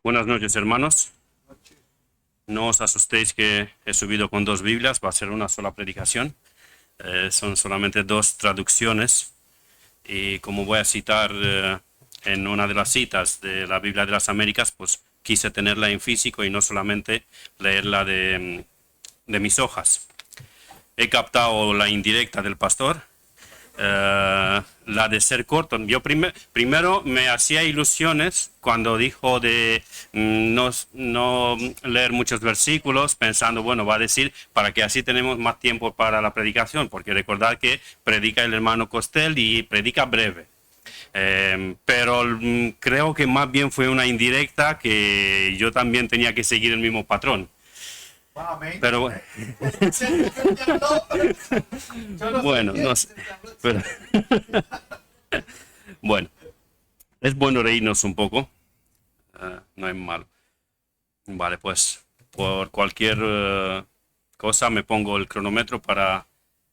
Buenas noches, hermanos. No os asustéis que he subido con dos Biblias, va a ser una sola predicación. Son solamente dos traducciones. Y como voy a citar en una de las citas de la Biblia de las Américas, pues quise tenerla en físico y no solamente leerla de mis hojas. He captado la indirecta del pastor. La de ser corto. Yo primero me hacía ilusiones cuando dijo de no leer muchos versículos, pensando, bueno, va a decir para que así tenemos más tiempo para la predicación, porque recordad que predica el hermano Costel y predica breve. Pero creo que más bien fue una indirecta, que yo también tenía que seguir el mismo patrón. Pero bueno, no sé. Pero, bueno, es bueno reírnos un poco. No es malo. Vale, pues por cualquier cosa me pongo el cronómetro para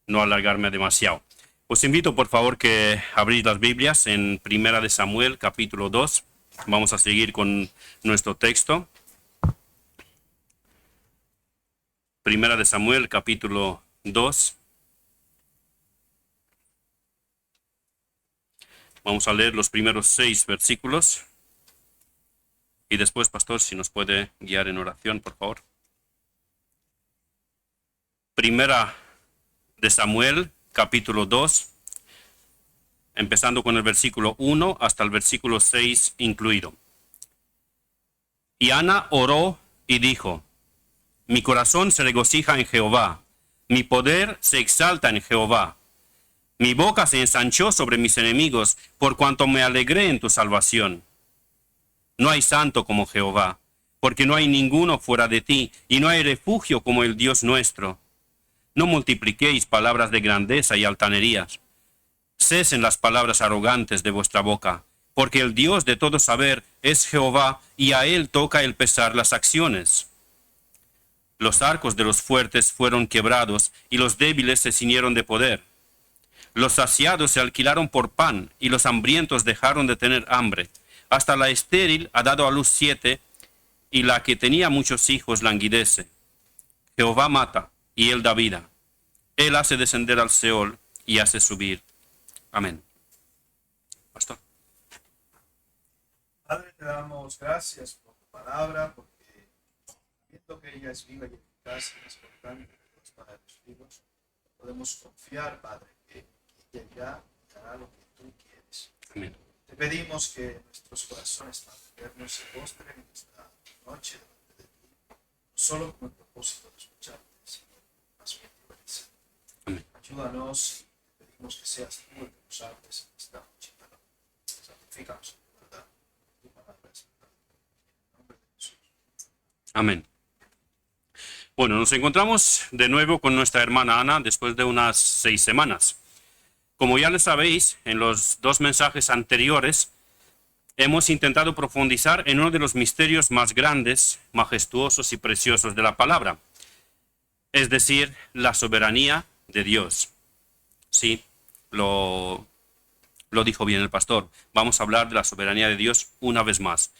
no alargarme demasiado. Os invito, por favor, que abráis las Biblias en Primera de Samuel, capítulo 2. Vamos a seguir con nuestro texto. Primera de Samuel, capítulo 2. Vamos a leer los primeros 6 versículos. Y después, pastor, si nos puede guiar en oración, por favor. Primera de Samuel, capítulo 2, empezando con el versículo 1 hasta el versículo 6 incluido. Y Ana oró y dijo: mi corazón se regocija en Jehová, mi poder se exalta en Jehová. Mi boca se ensanchó sobre mis enemigos, por cuanto me alegré en tu salvación. No hay santo como Jehová, porque no hay ninguno fuera de ti, y no hay refugio como el Dios nuestro. No multipliquéis palabras de grandeza y altanerías. Cesen las palabras arrogantes de vuestra boca, porque el Dios de todo saber es Jehová, y a él toca el pesar las acciones. Los arcos de los fuertes fueron quebrados, y los débiles se ciñeron de poder. Los saciados se alquilaron por pan, y los hambrientos dejaron de tener hambre. Hasta la estéril ha dado a luz 7, y la que tenía muchos hijos languidece. Jehová mata, y él da vida. Él hace descender al Seol, y hace subir. Amén. Pastor. Padre, te damos gracias por tu palabra, porque viendo que ella es viva y eficaz y es importante para los vivos, podemos confiar, Padre, que ella irá y hará lo que tú quieres. Amén. Te pedimos que nuestros corazones fraternos se postren en esta noche delante de ti, no solo con el propósito de escucharte, sino más bien de obedecer. Amén. Ayúdanos y te pedimos que seas tú el que nos hables en esta noche, Padre. Santifícanos en verdad. Tu palabra es verdad. En el nombre de Jesús. Amén. Bueno, nos encontramos de nuevo con nuestra hermana Ana después de unas 6 semanas. Como ya le sabéis, en los 2 mensajes anteriores hemos intentado profundizar en uno de los misterios más grandes, majestuosos y preciosos de la palabra, es decir, la soberanía de Dios. Sí, lo dijo bien el pastor. Vamos a hablar de la soberanía de Dios una vez más.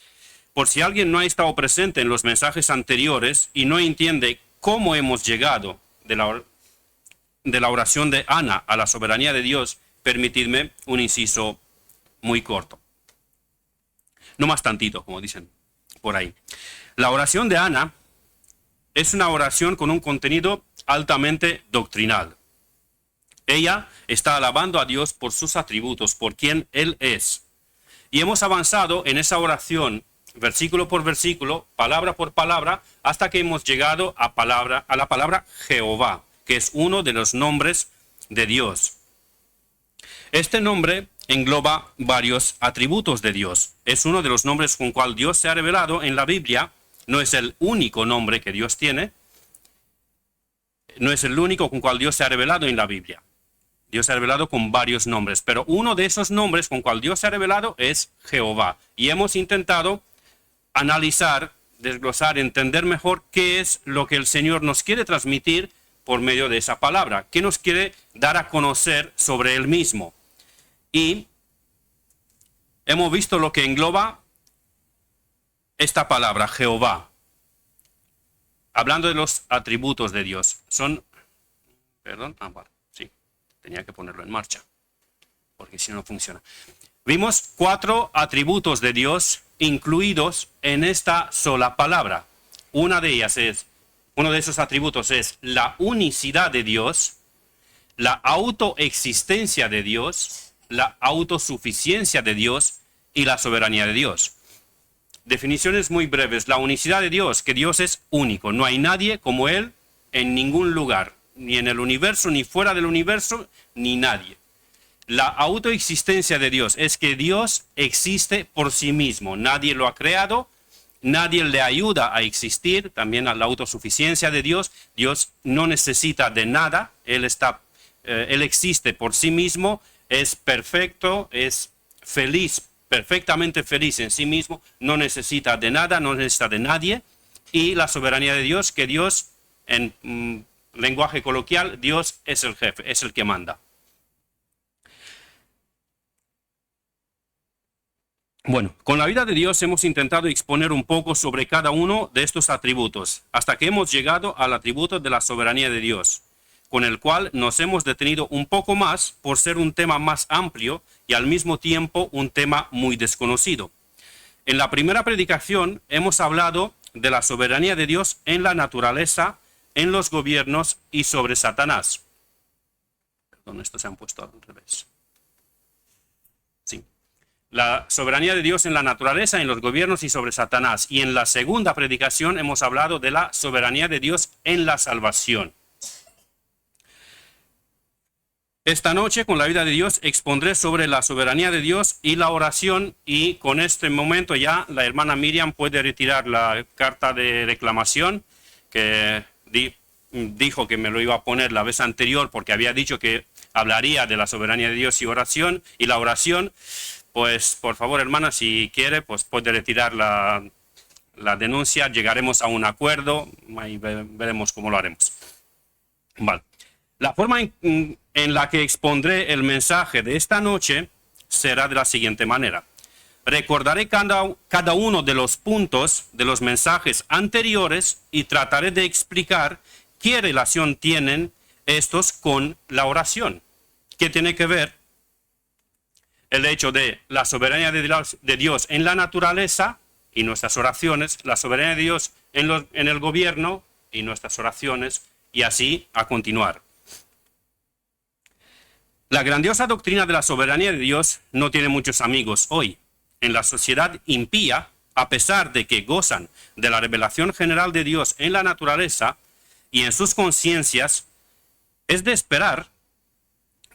Por si alguien no ha estado presente en los mensajes anteriores y no entiende cómo hemos llegado de la oración de Ana a la soberanía de Dios, permitidme un inciso muy corto. No más tantito, como dicen por ahí. La oración de Ana es una oración con un contenido altamente doctrinal. Ella está alabando a Dios por sus atributos, por quien Él es. Y hemos avanzado en esa oración versículo por versículo, palabra por palabra, hasta que hemos llegado a la palabra Jehová, que es uno de los nombres de Dios. Este nombre engloba varios atributos de Dios. Es uno de los nombres con cual Dios se ha revelado en la Biblia. No es el único nombre que Dios tiene. No es el único con cual Dios se ha revelado en la Biblia. Dios se ha revelado con varios nombres, pero uno de esos nombres con cual Dios se ha revelado es Jehová. Y hemos intentado analizar, desglosar, entender mejor qué es lo que el Señor nos quiere transmitir por medio de esa palabra, qué nos quiere dar a conocer sobre Él mismo. Y hemos visto lo que engloba esta palabra, Jehová, hablando de los atributos de Dios, vale, sí, tenía que ponerlo en marcha, porque si no, no funciona. Vimos 4 atributos de Dios incluidos en esta sola palabra. Uno de esos atributos es la unicidad de Dios, la autoexistencia de Dios, la autosuficiencia de Dios y la soberanía de Dios. Definiciones muy breves. La unicidad de Dios, que Dios es único. No hay nadie como Él en ningún lugar, ni en el universo, ni fuera del universo, ni nadie. La autoexistencia de Dios es que Dios existe por sí mismo. Nadie lo ha creado, nadie le ayuda a existir. También a la autosuficiencia de Dios. Dios no necesita de nada. Él existe por sí mismo, es perfecto, es feliz, perfectamente feliz en sí mismo, no necesita de nada, no necesita de nadie. Y la soberanía de Dios, que Dios, en lenguaje coloquial, Dios es el jefe, es el que manda. Bueno, con la vida de Dios hemos intentado exponer un poco sobre cada uno de estos atributos, hasta que hemos llegado al atributo de la soberanía de Dios, con el cual nos hemos detenido un poco más por ser un tema más amplio y al mismo tiempo un tema muy desconocido. En la primera predicación hemos hablado de la soberanía de Dios en la naturaleza, en los gobiernos y sobre Satanás. Perdón, estos se han puesto al revés. Sí. La soberanía de Dios en la naturaleza, en los gobiernos y sobre Satanás. Y en la segunda predicación hemos hablado de la soberanía de Dios en la salvación. Esta noche, con la vida de Dios, expondré sobre la soberanía de Dios y la oración, y con este momento ya la hermana Miriam puede retirar la carta de reclamación que dijo que me lo iba a poner la vez anterior porque había dicho que hablaría de la soberanía de Dios y oración y la oración. Pues por favor, hermana, si quiere, pues puede retirar la denuncia, llegaremos a un acuerdo y veremos cómo lo haremos. Vale. La forma en la que expondré el mensaje de esta noche será de la siguiente manera. Recordaré cada uno de los puntos de los mensajes anteriores y trataré de explicar qué relación tienen estos con la oración. ¿Qué tiene que ver el hecho de la soberanía de Dios en la naturaleza y nuestras oraciones, la soberanía de Dios en el gobierno y nuestras oraciones, y así a continuar? La grandiosa doctrina de la soberanía de Dios no tiene muchos amigos hoy. En la sociedad impía, a pesar de que gozan de la revelación general de Dios en la naturaleza y en sus conciencias, es de esperar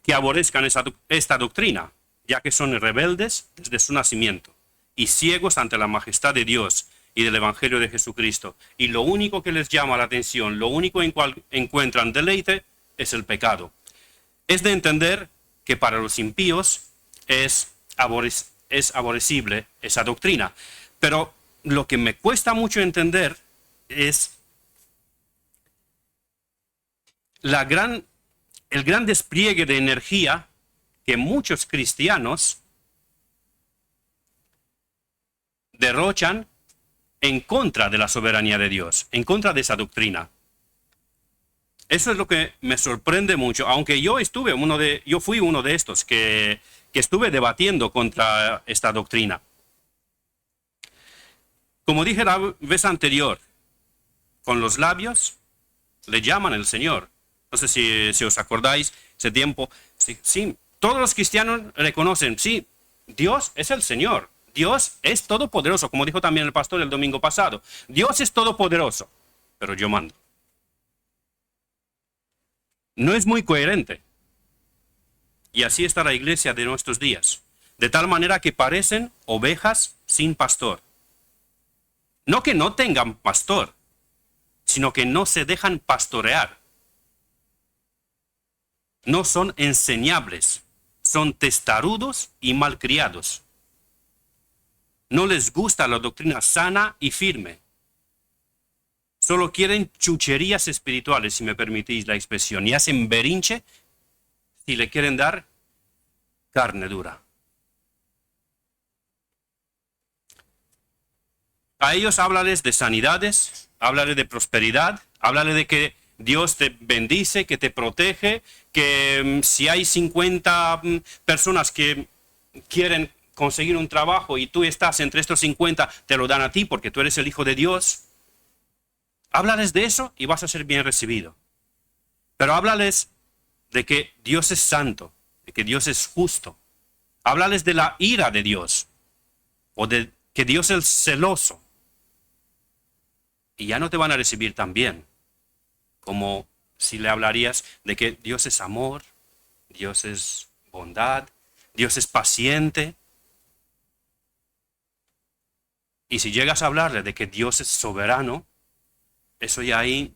que aborrezcan esta doctrina, ya que son rebeldes desde su nacimiento y ciegos ante la majestad de Dios y del Evangelio de Jesucristo. Y lo único que les llama la atención, lo único en cual encuentran deleite, es el pecado. Es de entender que para los impíos es aborrecible esa doctrina. Pero lo que me cuesta mucho entender es el gran despliegue de energía que muchos cristianos derrochan en contra de la soberanía de Dios, en contra de esa doctrina. Eso es lo que me sorprende mucho, aunque yo fui uno de estos que estuve debatiendo contra esta doctrina. Como dije la vez anterior, con los labios le llaman el Señor. No sé si os acordáis, ese tiempo, sí, todos los cristianos reconocen, sí, Dios es el Señor, Dios es todopoderoso, como dijo también el pastor el domingo pasado. Dios es todopoderoso, pero yo mando. No es muy coherente. Y así está la iglesia de nuestros días, de tal manera que parecen ovejas sin pastor. No que no tengan pastor, sino que no se dejan pastorear. No son enseñables, son testarudos y malcriados. No les gusta la doctrina sana y firme. Solo quieren chucherías espirituales, si me permitís la expresión, y hacen berinche si le quieren dar carne dura. A ellos háblales de sanidades, háblales de prosperidad, háblales de que Dios te bendice, que te protege, que si hay 50 personas que quieren conseguir un trabajo y tú estás entre estos 50, te lo dan a ti porque tú eres el Hijo de Dios. Háblales de eso y vas a ser bien recibido. Pero háblales de que Dios es santo, de que Dios es justo. Háblales de la ira de Dios o de que Dios es celoso. Y ya no te van a recibir tan bien como si le hablarías de que Dios es amor, Dios es bondad, Dios es paciente. Y si llegas a hablarle de que Dios es soberano, eso ya ahí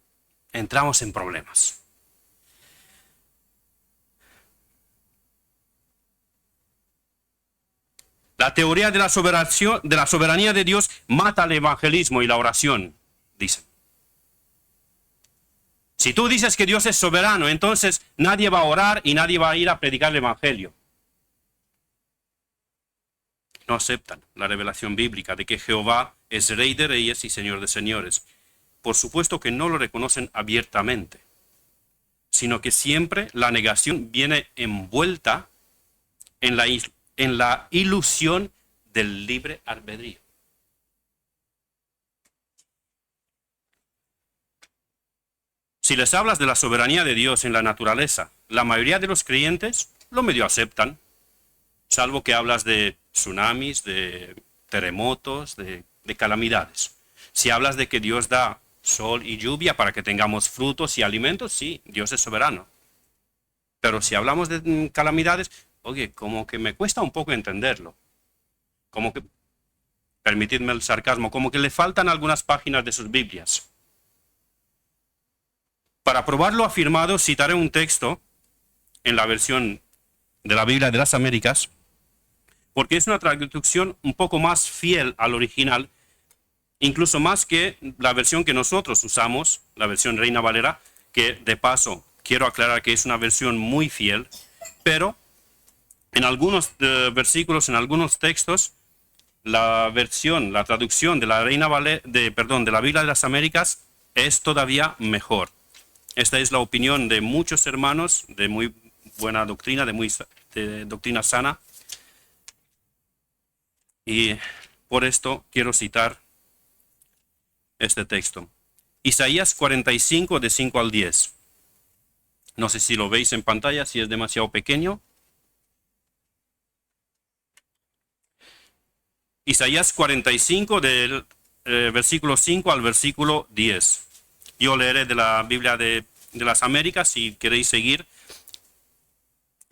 entramos en problemas. La teoría de la soberanía de Dios mata el evangelismo y la oración, dicen. Si tú dices que Dios es soberano, entonces nadie va a orar y nadie va a ir a predicar el evangelio. No aceptan la revelación bíblica de que Jehová es Rey de reyes y Señor de señores. Por supuesto que no lo reconocen abiertamente, sino que siempre la negación viene envuelta en la ilusión del libre albedrío. Si les hablas de la soberanía de Dios en la naturaleza, la mayoría de los creyentes lo medio aceptan, salvo que hablas de tsunamis, de terremotos, de calamidades. Si hablas de que Dios da sol y lluvia para que tengamos frutos y alimentos, sí, Dios es soberano. Pero si hablamos de calamidades, oye, como que me cuesta un poco entenderlo. Como que, permitidme el sarcasmo, como que le faltan algunas páginas de sus Biblias. Para probar lo afirmado, citaré un texto en la versión de la Biblia de las Américas, porque es una traducción un poco más fiel al original, incluso más que la versión que nosotros usamos, la versión Reina Valera, que de paso quiero aclarar que es una versión muy fiel, pero en algunos versículos, en algunos textos, la traducción de la Reina Valera, de la Biblia de las Américas es todavía mejor. Esta es la opinión de muchos hermanos de muy buena doctrina, de doctrina sana. Y por esto quiero citar este texto. Isaías 45, de 5 al 10. No sé si lo veis en pantalla, si es demasiado pequeño. Isaías 45, del versículo 5 al versículo 10. Yo leeré de la Biblia de las Américas, si queréis seguir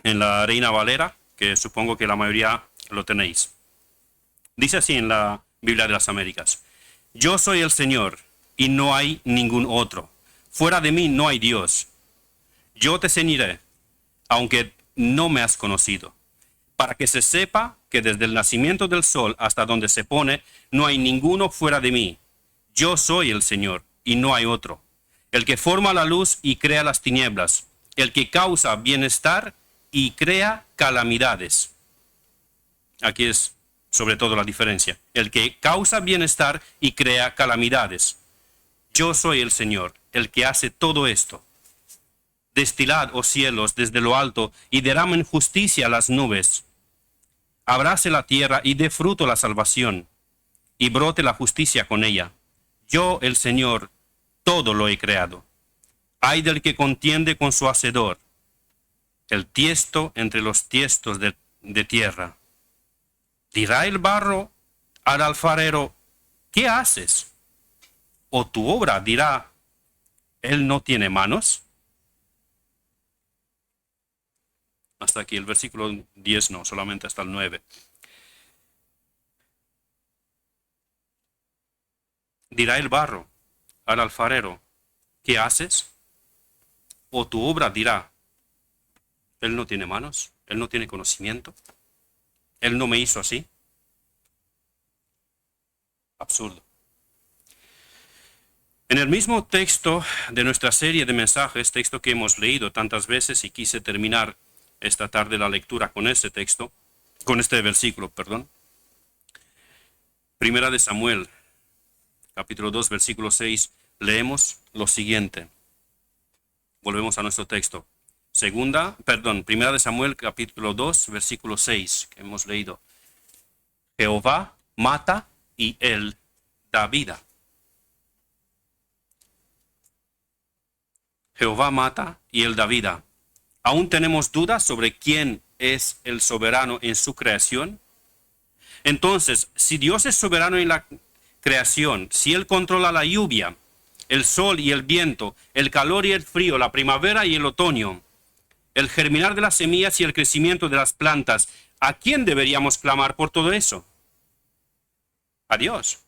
en la Reina Valera, que supongo que la mayoría lo tenéis. Dice así en la Biblia de las Américas: Yo soy el Señor, y no hay ningún otro. Fuera de mí no hay Dios. Yo te ceñiré, aunque no me has conocido, para que se sepa que desde el nacimiento del sol hasta donde se pone, no hay ninguno fuera de mí. Yo soy el Señor, y no hay otro. El que forma la luz y crea las tinieblas, el que causa bienestar y crea calamidades. Aquí es sobre todo la diferencia. El que causa bienestar y crea calamidades. Yo soy el Señor, el que hace todo esto. Destilad, oh cielos, desde lo alto, y derramen justicia a las nubes. Abráse la tierra y dé fruto la salvación, y brote la justicia con ella. Yo, el Señor, todo lo he creado. Ay del que contiende con su hacedor, el tiesto entre los tiestos de tierra. Dirá el barro al alfarero: ¿qué haces? O tu obra dirá: ¿él no tiene manos? Hasta aquí el versículo 10, no, solamente hasta el 9. Dirá el barro al alfarero: ¿qué haces? O tu obra dirá: ¿él no tiene manos? ¿Él no tiene conocimiento? ¿Él no me hizo así? Absurdo. En el mismo texto de nuestra serie de mensajes, texto que hemos leído tantas veces, y quise terminar esta tarde la lectura con este texto, con este versículo, perdón. Primera de Samuel, capítulo 2, versículo 6, leemos lo siguiente. Volvemos a nuestro texto. Primera de Samuel, capítulo 2, versículo 6, que hemos leído. Jehová mata y él da vida. Jehová mata y él da vida. ¿Aún tenemos dudas sobre quién es el soberano en su creación? Entonces, si Dios es soberano en la creación, si Él controla la lluvia, el sol y el viento, el calor y el frío, la primavera y el otoño, el germinar de las semillas y el crecimiento de las plantas, ¿a quién deberíamos clamar por todo eso? A Dios.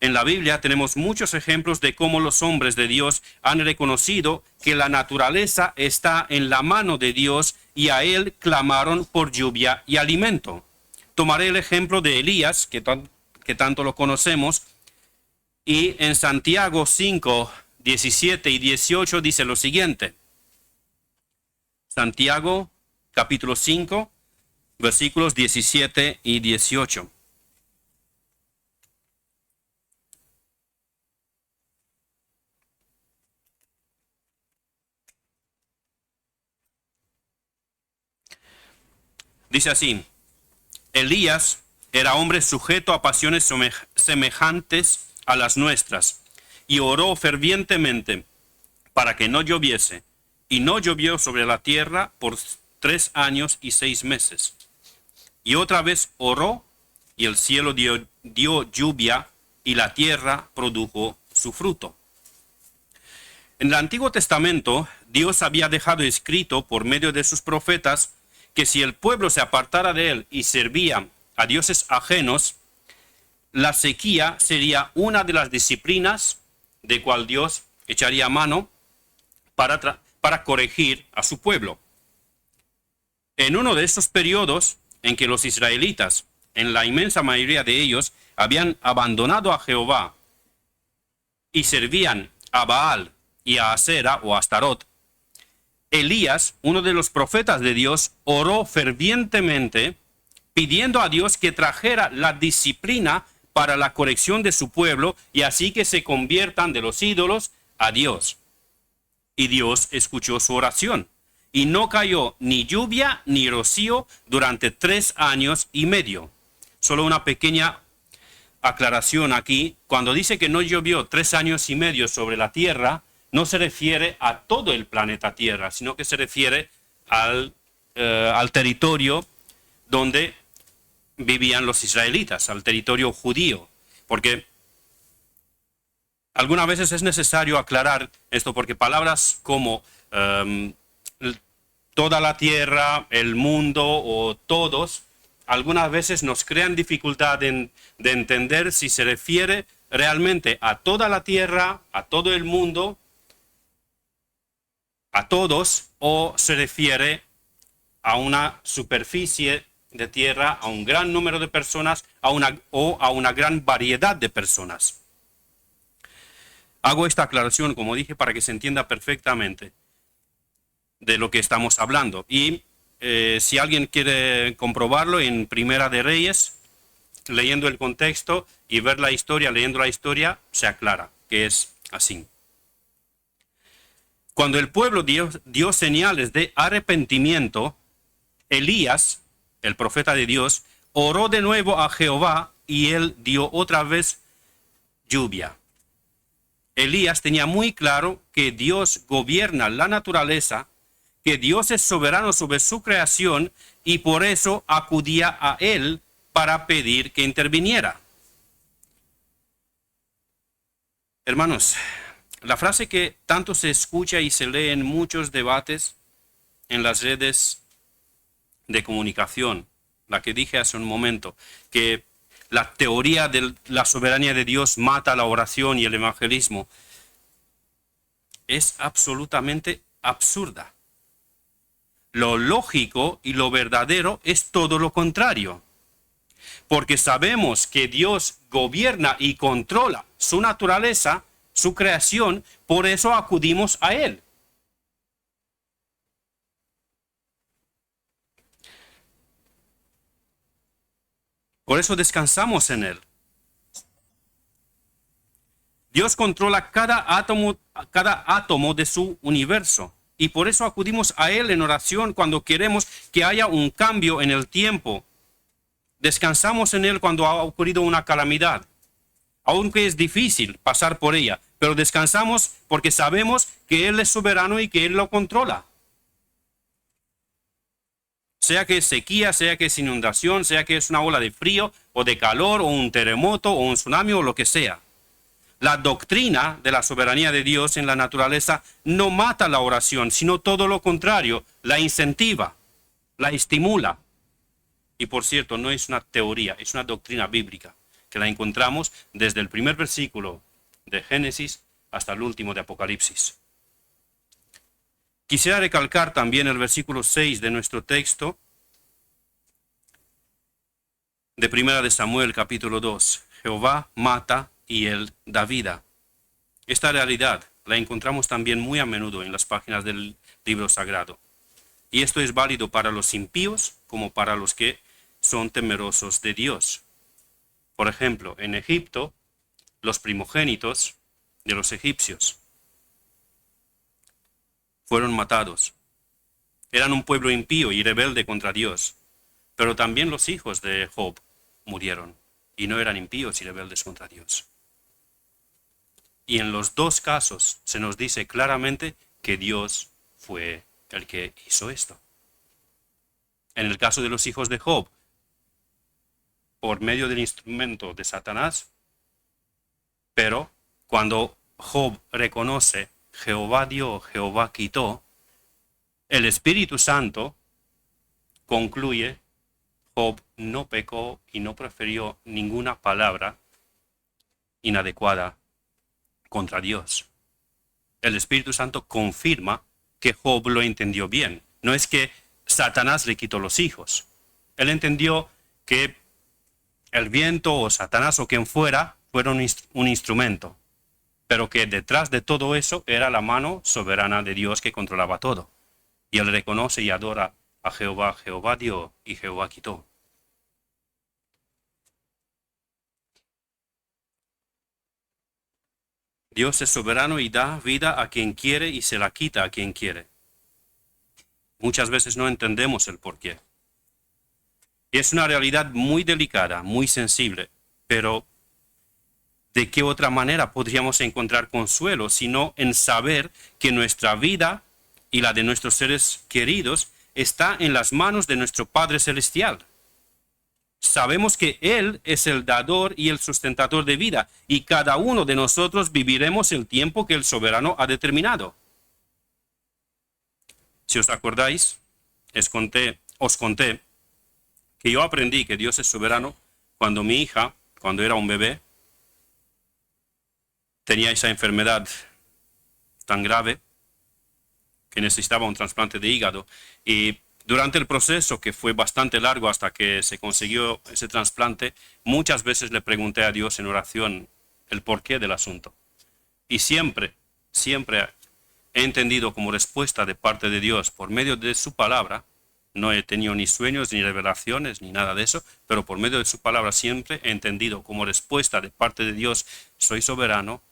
En la Biblia tenemos muchos ejemplos de cómo los hombres de Dios han reconocido que la naturaleza está en la mano de Dios y a Él clamaron por lluvia y alimento. Tomaré el ejemplo de Elías, que tanto lo conocemos, y en Santiago 5, 17 y 18 dice lo siguiente. Santiago capítulo 5, versículos 17 y 18. Dice así: Elías era hombre sujeto a pasiones semejantes a las nuestras, y oró fervientemente para que no lloviese, y no llovió sobre la tierra por 3 años y 6 meses. Y otra vez oró, y el cielo dio lluvia, y la tierra produjo su fruto. En el Antiguo Testamento, Dios había dejado escrito por medio de sus profetas que si el pueblo se apartara de él y servía a dioses ajenos, la sequía sería una de las disciplinas de cual Dios echaría mano para corregir a su pueblo. En uno de esos periodos en que los israelitas, en la inmensa mayoría de ellos, habían abandonado a Jehová y servían a Baal y a Asera o a Astarot, Elías, uno de los profetas de Dios, oró fervientemente pidiendo a Dios que trajera la disciplina para la corrección de su pueblo y así que se conviertan de los ídolos a Dios. Y Dios escuchó su oración. Y no cayó ni lluvia ni rocío durante 3 años y medio. Solo una pequeña aclaración aquí. Cuando dice que no llovió 3 años y medio sobre la tierra, no se refiere a todo el planeta Tierra, sino que se refiere al territorio donde vivían los israelitas, al territorio judío. Porque algunas veces es necesario aclarar esto, porque palabras como toda la tierra, el mundo o todos, algunas veces nos crean dificultad de entender si se refiere realmente a toda la tierra, a todo el mundo, a todos, o se refiere a una superficie de tierra, a un gran número de personas, o a una gran variedad de personas. Hago esta aclaración, como dije, para que se entienda perfectamente de lo que estamos hablando. Y si alguien quiere comprobarlo en Primera de Reyes, leyendo el contexto y ver la historia, leyendo la historia, se aclara que es así. Cuando el pueblo dio señales de arrepentimiento, Elías, el profeta de Dios, oró de nuevo a Jehová y él dio otra vez lluvia. Elías tenía muy claro que Dios gobierna la naturaleza, que Dios es soberano sobre su creación y por eso acudía a él para pedir que interviniera. Hermanos, la frase que tanto se escucha y se lee en muchos debates en las redes de comunicación, la que dije hace un momento, que la teoría de la soberanía de Dios mata la oración y el evangelismo, es absolutamente absurda. Lo lógico y lo verdadero es todo lo contrario, porque sabemos que Dios gobierna y controla su naturaleza, su creación, por eso acudimos a Él. Por eso descansamos en Él. Dios controla cada átomo de su universo. Y por eso acudimos a Él en oración cuando queremos que haya un cambio en el tiempo. Descansamos en Él cuando ha ocurrido una calamidad, aunque es difícil pasar por ella, pero descansamos porque sabemos que Él es soberano y que Él lo controla. Sea que es sequía, sea que es inundación, sea que es una ola de frío o de calor o un terremoto o un tsunami o lo que sea. La doctrina de la soberanía de Dios en la naturaleza no mata la oración, sino todo lo contrario, la incentiva, la estimula. Y por cierto, no es una teoría, es una doctrina bíblica, que la encontramos desde el primer versículo de Génesis hasta el último de Apocalipsis. Quisiera recalcar también el versículo 6 de nuestro texto, de 1 de Samuel capítulo 2. Jehová mata y Él da vida. Esta realidad la encontramos también muy a menudo en las páginas del libro sagrado. Y esto es válido para los impíos como para los que son temerosos de Dios. Por ejemplo, en Egipto, los primogénitos de los egipcios fueron matados. Eran un pueblo impío y rebelde contra Dios. Pero también los hijos de Job murieron y no eran impíos y rebeldes contra Dios. Y en los dos casos se nos dice claramente que Dios fue el que hizo esto. En el caso de los hijos de Job, por medio del instrumento de Satanás, pero cuando Job reconoce Jehová dio, Jehová quitó, el Espíritu Santo concluye, Job no pecó y no profirió ninguna palabra inadecuada contra Dios. El Espíritu Santo confirma que Job lo entendió bien. No es que Satanás le quitó los hijos. Él entendió que el viento o Satanás o quien fuera un instrumento, pero que detrás de todo eso era la mano soberana de Dios que controlaba todo. Y él reconoce y adora a Jehová. Jehová dio y Jehová quitó. Dios es soberano y da vida a quien quiere y se la quita a quien quiere. Muchas veces no entendemos el porqué. Y es una realidad muy delicada, muy sensible, pero ¿de qué otra manera podríamos encontrar consuelo sino en saber que nuestra vida y la de nuestros seres queridos está en las manos de nuestro Padre Celestial? Sabemos que Él es el dador y el sustentador de vida, y cada uno de nosotros viviremos el tiempo que el soberano ha determinado. Si os acordáis, os conté que yo aprendí que Dios es soberano cuando mi hija, cuando era un bebé, tenía esa enfermedad tan grave que necesitaba un trasplante de hígado. Y durante el proceso, que fue bastante largo hasta que se consiguió ese trasplante, muchas veces le pregunté a Dios en oración el porqué del asunto. Y siempre he entendido como respuesta de parte de Dios por medio de su palabra. No he tenido ni sueños, ni revelaciones, ni nada de eso, pero por medio de su palabra siempre he entendido como respuesta de parte de Dios: soy soberano,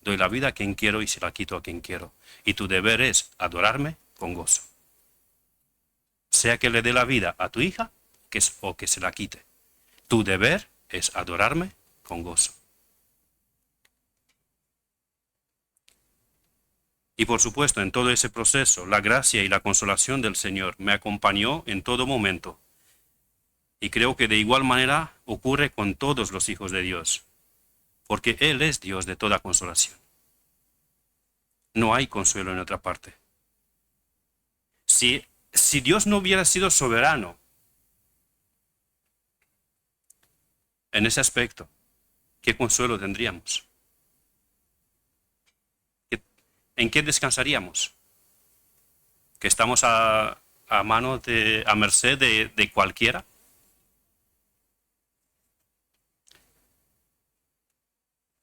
doy la vida a quien quiero y se la quito a quien quiero. Y tu deber es adorarme con gozo. Sea que le dé la vida a tu hija o que se la quite. Tu deber es adorarme con gozo. Y por supuesto, en todo ese proceso, la gracia y la consolación del Señor me acompañó en todo momento. Y creo que de igual manera ocurre con todos los hijos de Dios, porque Él es Dios de toda consolación. No hay consuelo en otra parte. Si Dios no hubiera sido soberano en ese aspecto, ¿qué consuelo tendríamos? ¿En qué descansaríamos? ¿Que estamos a merced de cualquiera?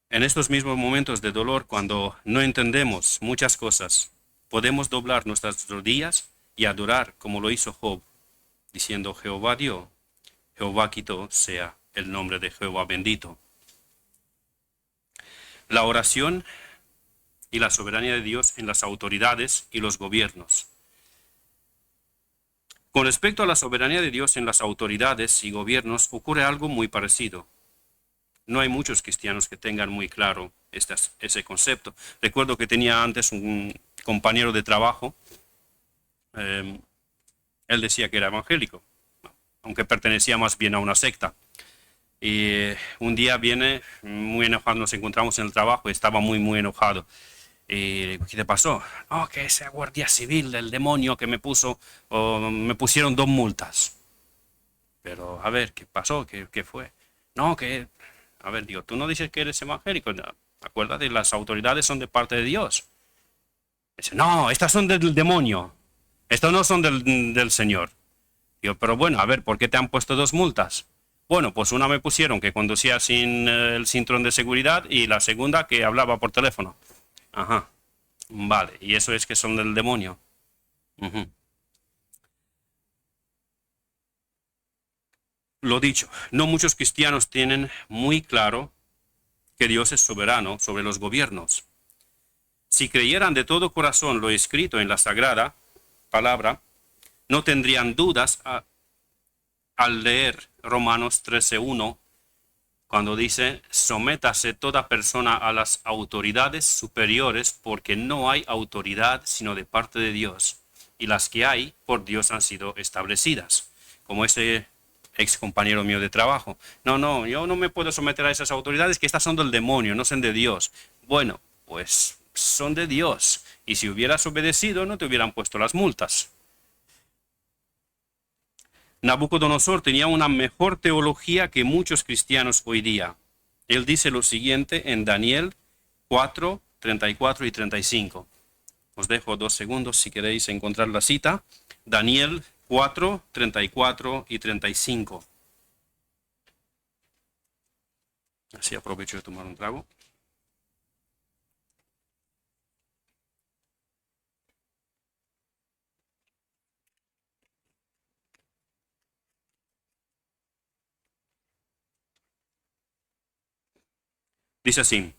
En estos mismos momentos de dolor, cuando no entendemos muchas cosas, podemos doblar nuestras rodillas y adorar como lo hizo Job, diciendo: Jehová dio, Jehová quitó, sea el nombre de Jehová bendito. La oración y la soberanía de Dios en las autoridades y los gobiernos. Con respecto a la soberanía de Dios en las autoridades y gobiernos, ocurre algo muy parecido. No hay muchos cristianos que tengan muy claro ese concepto. Recuerdo que tenía antes un compañero de trabajo. Él decía que era evangélico, aunque pertenecía más bien a una secta. Y un día viene muy enojado, nos encontramos en el trabajo y estaba muy enojado. ¿Y qué te pasó? No, que esa guardia civil del demonio que me pusieron 2 multas. Pero, a ver, ¿qué pasó? ¿Qué fue? No, a ver, digo, tú no dices que eres evangélico. No, acuérdate, las autoridades son de parte de Dios. Dice, no, estas son del demonio. Estas no son del Señor. Digo, pero bueno, a ver, ¿por qué te han puesto 2 multas? Bueno, pues una me pusieron que conducía sin el cinturón de seguridad y la segunda que hablaba por teléfono. Ajá, vale, y eso es que son del demonio. Lo dicho, no muchos cristianos tienen muy claro que Dios es soberano sobre los gobiernos. Si creyeran de todo corazón lo escrito en la Sagrada Palabra, no tendrían dudas al leer Romanos 13:1, cuando dice, sométase toda persona a las autoridades superiores, porque no hay autoridad sino de parte de Dios, y las que hay por Dios han sido establecidas. Como ese ex compañero mío de trabajo. No, yo no me puedo someter a esas autoridades, que estas son del demonio, no son de Dios. Bueno, pues son de Dios, y si hubieras obedecido no te hubieran puesto las multas. Nabucodonosor tenía una mejor teología que muchos cristianos hoy día. Él dice lo siguiente en Daniel 4, 34 y 35. Os dejo 2 segundos si queréis encontrar la cita. Daniel 4, 34 y 35. Así aprovecho de tomar un trago. Dice así: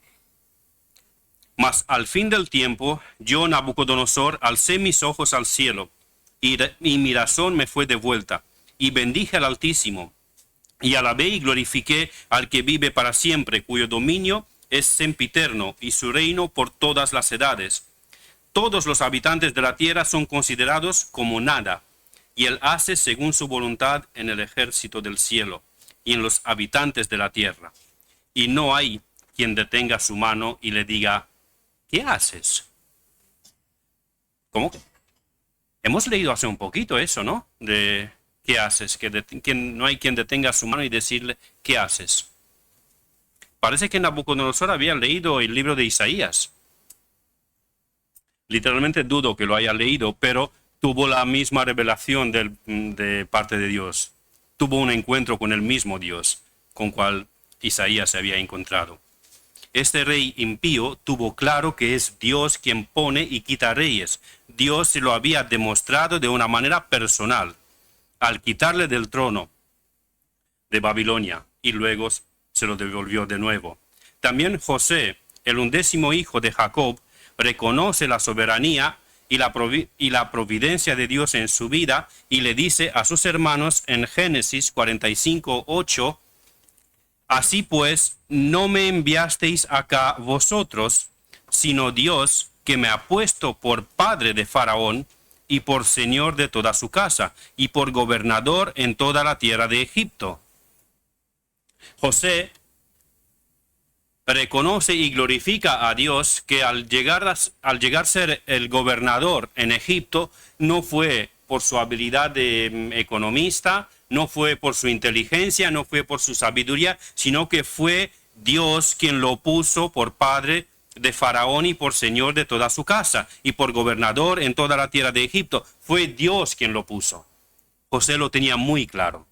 Mas al fin del tiempo, yo, Nabucodonosor, alcé mis ojos al cielo, y mi razón me fue devuelta, y bendije al Altísimo, y alabé y glorifiqué al que vive para siempre, cuyo dominio es sempiterno, y su reino por todas las edades. Todos los habitantes de la tierra son considerados como nada, y él hace según su voluntad en el ejército del cielo, y en los habitantes de la tierra. Y no hay quien detenga su mano y le diga, ¿qué haces? ¿Cómo? Hemos leído hace un poquito eso, ¿no? De ¿qué haces? Que no hay quien detenga su mano y decirle, ¿qué haces? Parece que Nabucodonosor había leído el libro de Isaías. Literalmente dudo que lo haya leído, pero tuvo la misma revelación de parte de Dios. Tuvo un encuentro con el mismo Dios, con cual Isaías se había encontrado. Este rey impío tuvo claro que es Dios quien pone y quita reyes. Dios se lo había demostrado de una manera personal, al quitarle del trono de Babilonia, y luego se lo devolvió de nuevo. También José, el 11º hijo de Jacob, reconoce la soberanía y la providencia de Dios en su vida, y le dice a sus hermanos en Génesis 45:8, Así pues, no me enviasteis acá vosotros, sino Dios, que me ha puesto por padre de Faraón, y por señor de toda su casa, y por gobernador en toda la tierra de Egipto. José reconoce y glorifica a Dios que al llegar a ser el gobernador en Egipto, no fue por su habilidad de economista, no fue por su inteligencia, no fue por su sabiduría, sino que fue Dios quien lo puso por padre de Faraón y por señor de toda su casa, y por gobernador en toda la tierra de Egipto. Fue Dios quien lo puso. José lo tenía muy claro.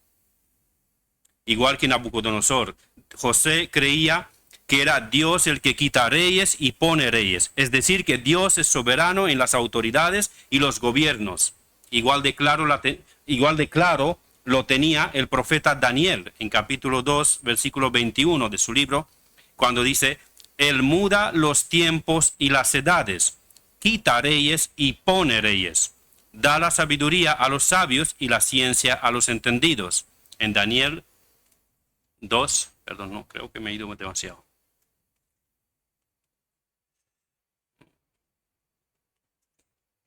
Igual que Nabucodonosor, José creía que era Dios el que quita reyes y pone reyes. Es decir, que Dios es soberano en las autoridades y los gobiernos. Igual de claro lo tenía el profeta Daniel en capítulo 2, versículo 21 de su libro, cuando dice, Él muda los tiempos y las edades, quita reyes y pone reyes. Da la sabiduría a los sabios y la ciencia a los entendidos. En Daniel 2, perdón, no, creo que me he ido demasiado.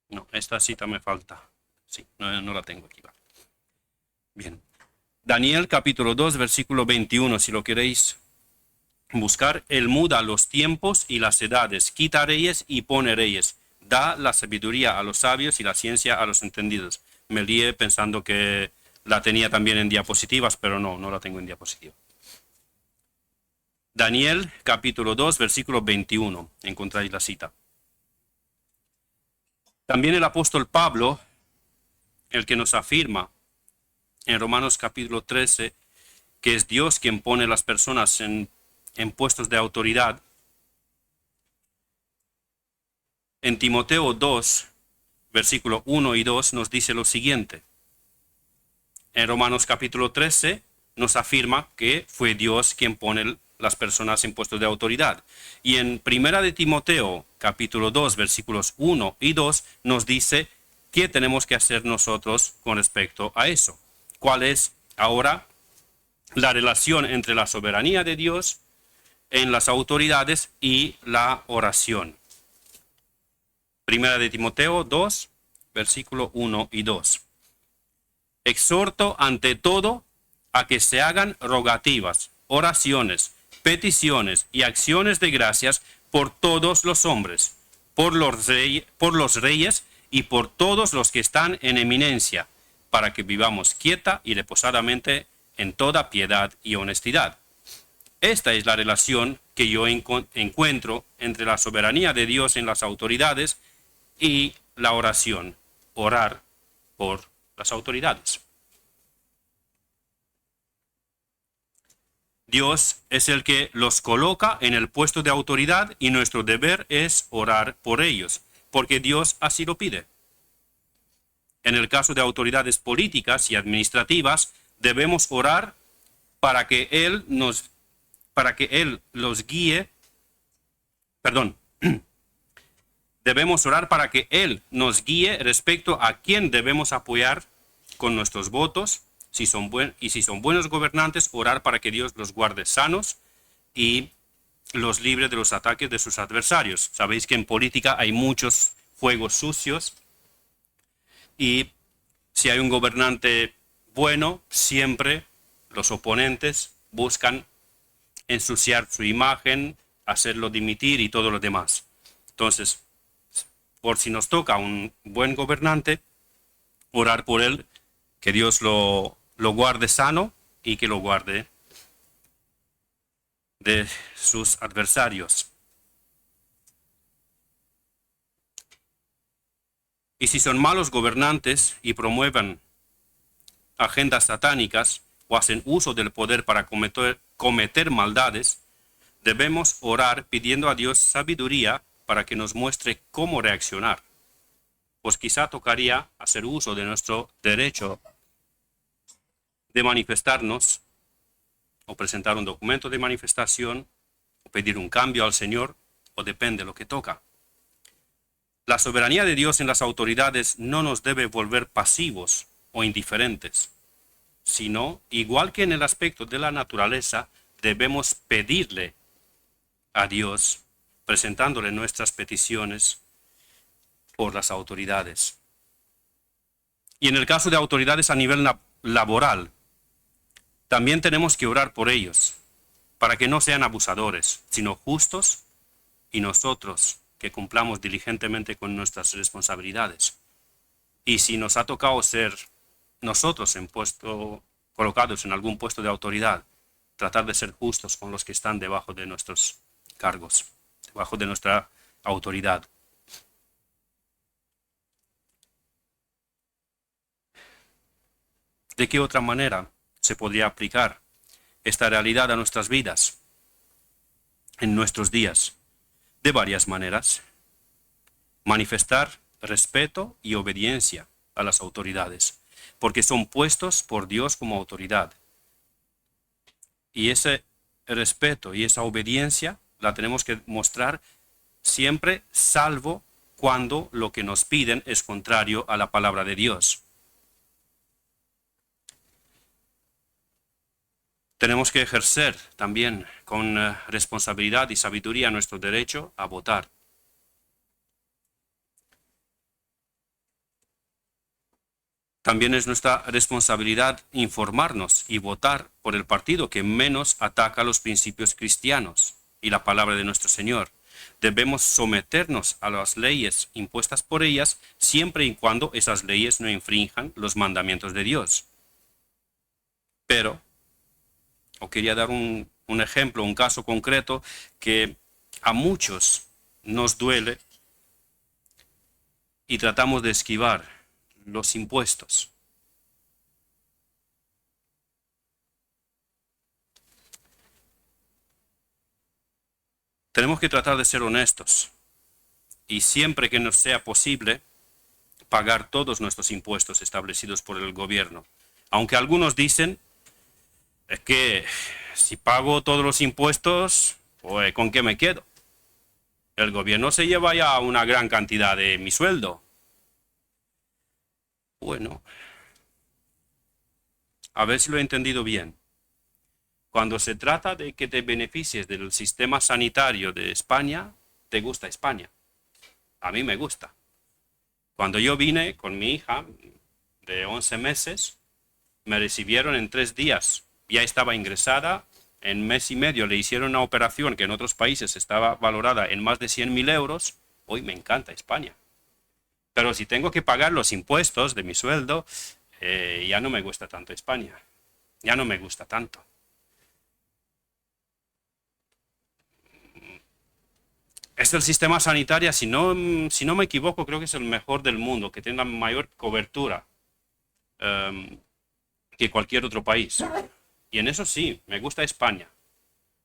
No, esta cita me falta. Sí, no la tengo aquí. Bien. Daniel capítulo 2, versículo 21, si lo queréis buscar. Él muda los tiempos y las edades, quita reyes y pone reyes. Da la sabiduría a los sabios y la ciencia a los entendidos. Me lié pensando que la tenía también en diapositivas, pero no la tengo en diapositiva. Daniel capítulo 2, versículo 21. Encontráis la cita. También el apóstol Pablo, el que nos afirma en Romanos capítulo 13, que es Dios quien pone las personas en puestos de autoridad. En Timoteo 2, versículo 1 y 2 nos dice lo siguiente. En Romanos capítulo 13 nos afirma que fue Dios quien pone las personas en puestos de autoridad. Y en Primera de Timoteo capítulo 2, versículos 1 y 2 nos dice qué tenemos que hacer nosotros con respecto a eso. ¿Cuál es ahora la relación entre la soberanía de Dios en las autoridades y la oración? Primera de Timoteo 2, versículo 1 y 2. Exhorto ante todo a que se hagan rogativas, oraciones, peticiones y acciones de gracias por todos los hombres, por los reyes y por todos los que están en eminencia, para que vivamos quieta y reposadamente en toda piedad y honestidad. Esta es la relación que yo encuentro entre la soberanía de Dios en las autoridades y la oración, orar por las autoridades. Dios es el que los coloca en el puesto de autoridad y nuestro deber es orar por ellos, porque Dios así lo pide. En el caso de autoridades políticas y administrativas, debemos orar para que Él los guíe, debemos orar para que Él nos guíe respecto a quién debemos apoyar con nuestros votos, si son buenos gobernantes, orar para que Dios los guarde sanos y los libre de los ataques de sus adversarios. Sabéis que en política hay muchos juegos sucios y si hay un gobernante bueno, siempre los oponentes buscan ensuciar su imagen, hacerlo dimitir y todo lo demás. Entonces, por si nos toca un buen gobernante, orar por él, que Dios lo guarde sano y que lo guarde de sus adversarios. Y si son malos gobernantes y promueven agendas satánicas o hacen uso del poder para cometer maldades, debemos orar pidiendo a Dios sabiduría para que nos muestre cómo reaccionar. Pues quizá tocaría hacer uso de nuestro derecho de manifestarnos o presentar un documento de manifestación o pedir un cambio al Señor, o depende de lo que toca. La soberanía de Dios en las autoridades no nos debe volver pasivos o indiferentes, sino, igual que en el aspecto de la naturaleza, debemos pedirle a Dios, presentándole nuestras peticiones por las autoridades. Y en el caso de autoridades a nivel laboral, también tenemos que orar por ellos, para que no sean abusadores, sino justos, y nosotros que cumplamos diligentemente con nuestras responsabilidades. Y si nos ha tocado ser nosotros colocados en algún puesto de autoridad, tratar de ser justos con los que están debajo de nuestros cargos, debajo de nuestra autoridad. ¿De qué otra manera se podría aplicar esta realidad a nuestras vidas, en nuestros días? De varias maneras. Manifestar respeto y obediencia a las autoridades, porque son puestos por Dios como autoridad. Y ese respeto y esa obediencia la tenemos que mostrar siempre, salvo cuando lo que nos piden es contrario a la palabra de Dios. Tenemos que ejercer también con responsabilidad y sabiduría nuestro derecho a votar. También es nuestra responsabilidad informarnos y votar por el partido que menos ataca los principios cristianos y la palabra de nuestro Señor. Debemos someternos a las leyes impuestas por ellas siempre y cuando esas leyes no infrinjan los mandamientos de Dios. Pero, os quería dar un ejemplo, un caso concreto que a muchos nos duele y tratamos de esquivar: los impuestos. Tenemos que tratar de ser honestos y siempre que nos sea posible pagar todos nuestros impuestos establecidos por el gobierno. Aunque algunos dicen es que si pago todos los impuestos, pues ¿con qué me quedo? El gobierno se lleva ya una gran cantidad de mi sueldo. Bueno, a ver si lo he entendido bien. Cuando se trata de que te beneficies del sistema sanitario de España, te gusta España. A mí me gusta. Cuando yo vine con mi hija de 11 meses, me recibieron en 3 días. Ya estaba ingresada, en mes y medio le hicieron una operación que en otros países estaba valorada en más de 100.000 euros. Hoy me encanta España. Pero si tengo que pagar los impuestos de mi sueldo, ya no me gusta tanto España. Ya no me gusta tanto. Es el sistema sanitario, si no me equivoco, creo que es el mejor del mundo, que tiene la mayor cobertura que cualquier otro país. Y en eso sí, me gusta España.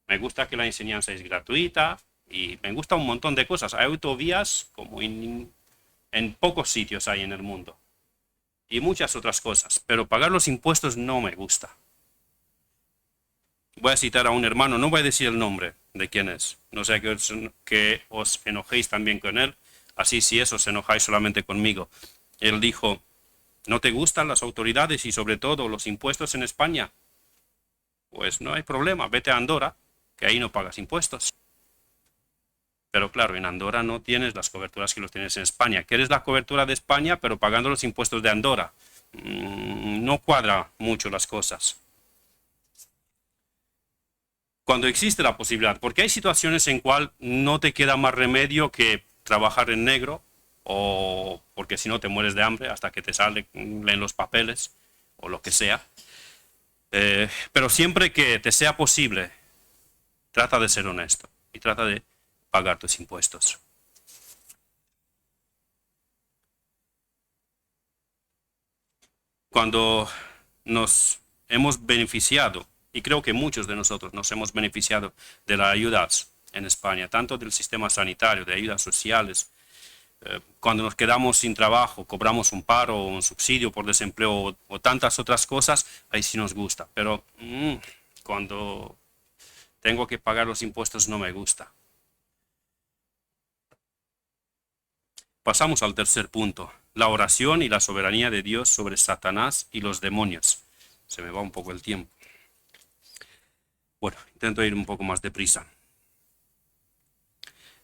Me gusta que la enseñanza es gratuita y me gusta un montón de cosas. Hay autovías como en pocos sitios hay en el mundo. Y muchas otras cosas. Pero pagar los impuestos no me gusta. Voy a citar a un hermano, no voy a decir el nombre de quién es. No sea que os enojéis también con él. Así si eso os enojáis solamente conmigo. Él dijo: ¿no te gustan las autoridades y sobre todo los impuestos en España? Pues no hay problema, vete a Andorra, que ahí no pagas impuestos. Pero claro, en Andorra no tienes las coberturas que los tienes en España. Quieres la cobertura de España, pero pagando los impuestos de Andorra. No cuadra mucho las cosas. Cuando existe la posibilidad, porque hay situaciones en cual no te queda más remedio que trabajar en negro, o porque si no te mueres de hambre hasta que te salen los papeles, o lo que sea. Pero siempre que te sea posible, trata de ser honesto y trata de pagar tus impuestos. Cuando nos hemos beneficiado, y creo que muchos de nosotros nos hemos beneficiado de las ayudas en España, tanto del sistema sanitario, de ayudas sociales, cuando nos quedamos sin trabajo, cobramos un paro o un subsidio por desempleo o tantas otras cosas, ahí sí nos gusta. Pero cuando tengo que pagar los impuestos no me gusta. Pasamos al tercer punto, la oración y la soberanía de Dios sobre Satanás y los demonios. Se me va un poco el tiempo. Bueno, intento ir un poco más deprisa.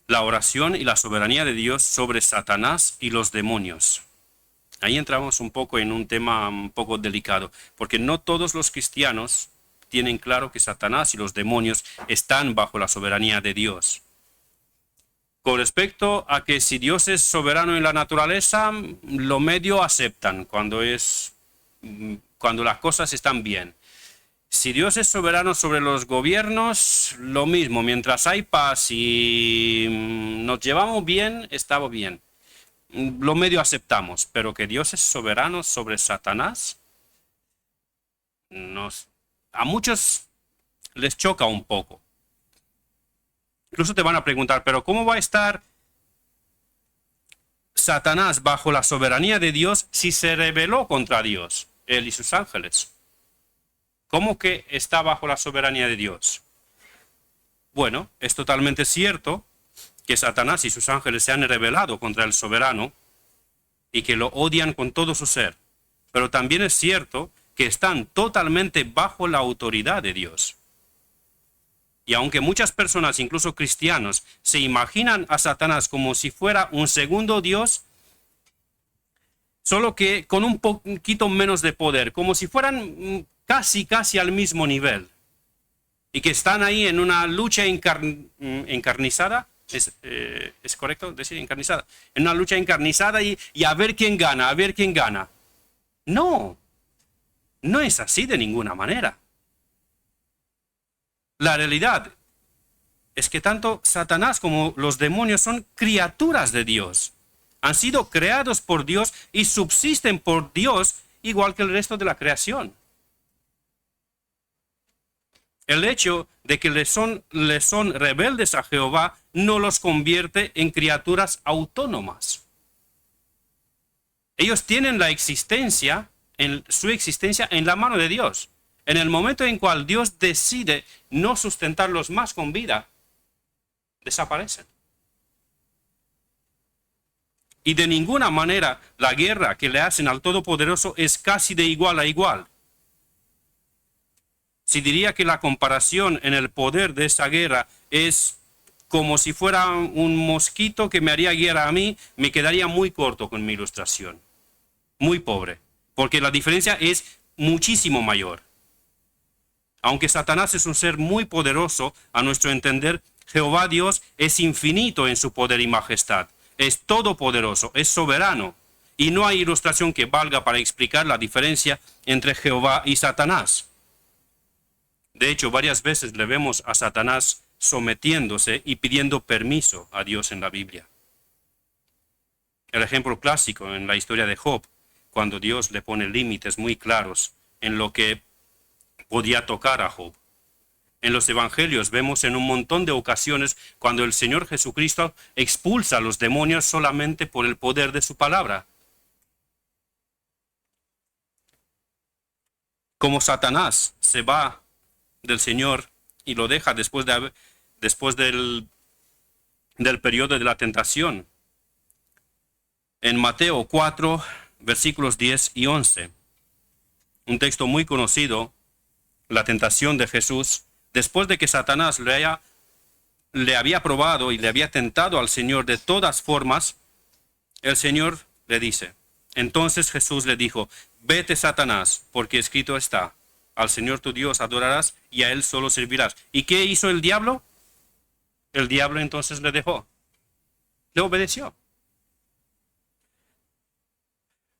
La oración y la soberanía de Dios sobre Satanás y los demonios. Ahí entramos un poco en un tema un poco delicado, porque no todos los cristianos tienen claro que Satanás y los demonios están bajo la soberanía de Dios. Con respecto a que si Dios es soberano en la naturaleza, lo medio aceptan cuando las cosas están bien. Si Dios es soberano sobre los gobiernos, lo mismo, mientras hay paz y nos llevamos bien, estamos bien. Lo medio aceptamos, pero que Dios es soberano sobre Satanás, a muchos les choca un poco. Incluso te van a preguntar, pero ¿cómo va a estar Satanás bajo la soberanía de Dios si se rebeló contra Dios, él y sus ángeles? ¿Cómo que está bajo la soberanía de Dios? Bueno, es totalmente cierto que Satanás y sus ángeles se han rebelado contra el soberano y que lo odian con todo su ser. Pero también es cierto que están totalmente bajo la autoridad de Dios. Y aunque muchas personas, incluso cristianos, se imaginan a Satanás como si fuera un segundo Dios, solo que con un poquito menos de poder, como si fueran casi al mismo nivel, y que están ahí en una lucha encarnizada, ¿es correcto decir encarnizada? En una lucha encarnizada y a ver quién gana, a ver quién gana. No, no es así de ninguna manera. La realidad es que tanto Satanás como los demonios son criaturas de Dios. Han sido creados por Dios y subsisten por Dios igual que el resto de la creación. El hecho de que le son rebeldes a Jehová no los convierte en criaturas autónomas. Ellos tienen su existencia en la mano de Dios. En el momento en cual Dios decide no sustentarlos más con vida, desaparecen. Y de ninguna manera la guerra que le hacen al Todopoderoso es casi de igual a igual. Si diría que la comparación en el poder de esa guerra es como si fuera un mosquito que me haría guerra a mí, me quedaría muy corto con mi ilustración. Muy pobre. Porque la diferencia es muchísimo mayor. Aunque Satanás es un ser muy poderoso, a nuestro entender, Jehová Dios es infinito en su poder y majestad. Es todopoderoso, es soberano. Y no hay ilustración que valga para explicar la diferencia entre Jehová y Satanás. De hecho, varias veces le vemos a Satanás sometiéndose y pidiendo permiso a Dios en la Biblia. El ejemplo clásico en la historia de Job, cuando Dios le pone límites muy claros en lo que podía tocar a Job. En los evangelios vemos en un montón de ocasiones cuando el Señor Jesucristo expulsa a los demonios solamente por el poder de su palabra. Como Satanás se va del Señor y lo deja después del periodo de la tentación. En Mateo 4, versículos 10 y 11, un texto muy conocido, la tentación de Jesús, después de que Satanás le había probado y le había tentado al Señor de todas formas, el Señor le dice, entonces Jesús le dijo, vete Satanás, porque escrito está, al Señor tu Dios adorarás y a Él solo servirás. ¿Y qué hizo el diablo? El diablo entonces le dejó, le obedeció.